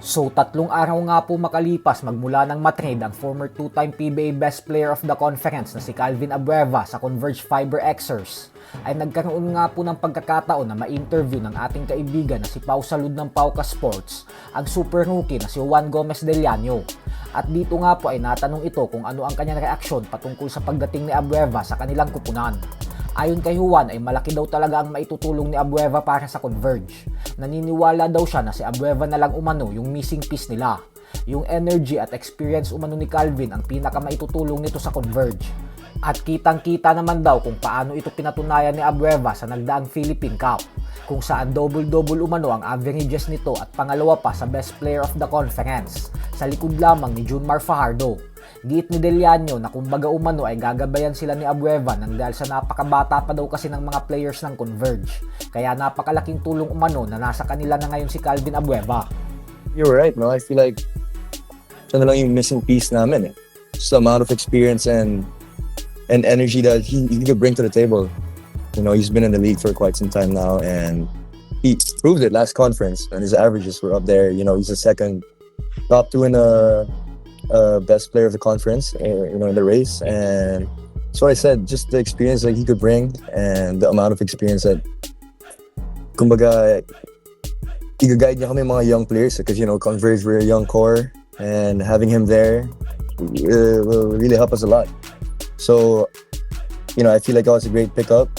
So 3 araw nga po makalipas magmula ng matrade ang former 2-time PBA Best Player of the Conference na si Calvin Abueva sa Converge Fiber Xers, ay nagkaroon nga po ng pagkakataon na ma-interview ng ating kaibigan na si Pau Salud ng Pauka Sports ang super rookie na si Juan Gomez Del Llano. At dito nga po ay natanong ito kung ano ang kanyang reaksyon patungkol sa pagdating ni Abueva sa kanilang kupunan. Ayon kay Juan ay malaki daw talaga ang maitutulong ni Abueva para sa Converge. Naniniwala daw siya na si Abueva na lang umano yung missing piece nila. Yung energy at experience umano ni Calvin ang pinaka maitutulong nito sa Converge. At kitang-kita naman daw kung paano ito pinatunayan ni Abueva sa nagdaang Philippine Cup, kung saan double-double umano ang averages nito at pangalawa pa sa Best Player of the Conference, sa likod lamang ni Junmar Fajardo. Giit ni Del Llano na kumbaga umano ay gagabayan sila ni Abueva nang dahil sa napakabata pa daw kasi ng mga players ng Converge. Kaya napakalaking tulong umano na nasa kanila na ngayon si Calvin Abueva. You're right, no? I feel like siya na lang yung missing piece namin eh. Just the amount of experience and energy that he could bring to the table. You know, he's been in the league for quite some time now and he proved it last conference and his averages were up there. You know, he's the second top 2 in the best player of the conference, you know, in the race. And so I said, just the experience that he could bring and the amount of experience that kumbaga i-guide niya kami mga young players because, you know, Converge, we're a young core and having him there will really help us a lot. So, you know, I feel like that was a great pickup.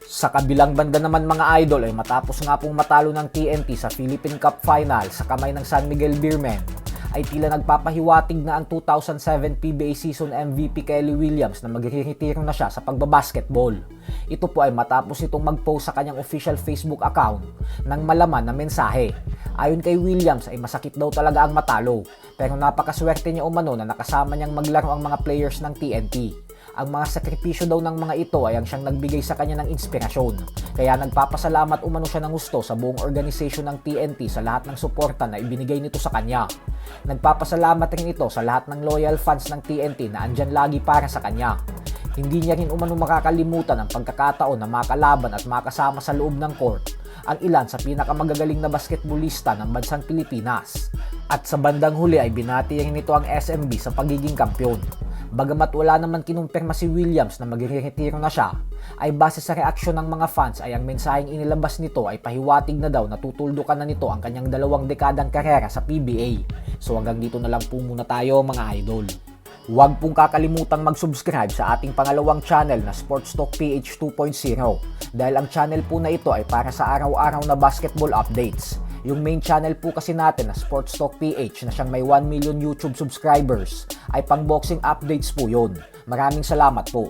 Sa kabilang banda naman mga idol ay matapos nga pong matalo ng TNT sa Philippine Cup Final sa kamay ng San Miguel Beermen, ay tila nagpapahiwatig na ang 2007 PBA Season MVP Kelly Williams na magre-retiro na siya sa pagbabasketball. Ito po ay matapos itong mag-post sa kanyang official Facebook account ng malaman na mensahe. Ayon kay Williams ay masakit daw talaga ang matalo, pero napakaswerte niya umano na nakasama niyang maglaro ang mga players ng TNT. Ang mga sakripisyo daw ng mga ito ay ang siyang nagbigay sa kanya ng inspirasyon. Kaya nagpapasalamat umano siya ng gusto sa buong organisasyon ng TNT sa lahat ng suporta na ibinigay nito sa kanya. Nagpapasalamat rin ito sa lahat ng loyal fans ng TNT na andyan lagi para sa kanya. Hindi niya rin umano makakalimutan ang pagkakataon na makalaban at makasama sa loob ng court ang ilan sa pinakamagagaling na basketballista ng bansang Pilipinas. At sa bandang huli ay binati rin nito ang SMB sa pagiging kampyon. Bagamat wala naman kinumpirma si Williams na magre-retiro na siya, ay base sa reaksyon ng mga fans ay ang mensaheng inilabas nito ay pahiwatig na daw na tutuldukan na nito ang kanyang 2 dekadang karera sa PBA. So hanggang dito na lang po muna tayo mga idol. Huwag pong kakalimutang mag-subscribe sa ating pangalawang channel na Sports Talk PH 2.0 dahil ang channel po na ito ay para sa araw-araw na basketball updates. Yung main channel po kasi natin na Sports Talk PH na siyang may 1 million YouTube subscribers ay pang boxing updates po yun. Maraming salamat po.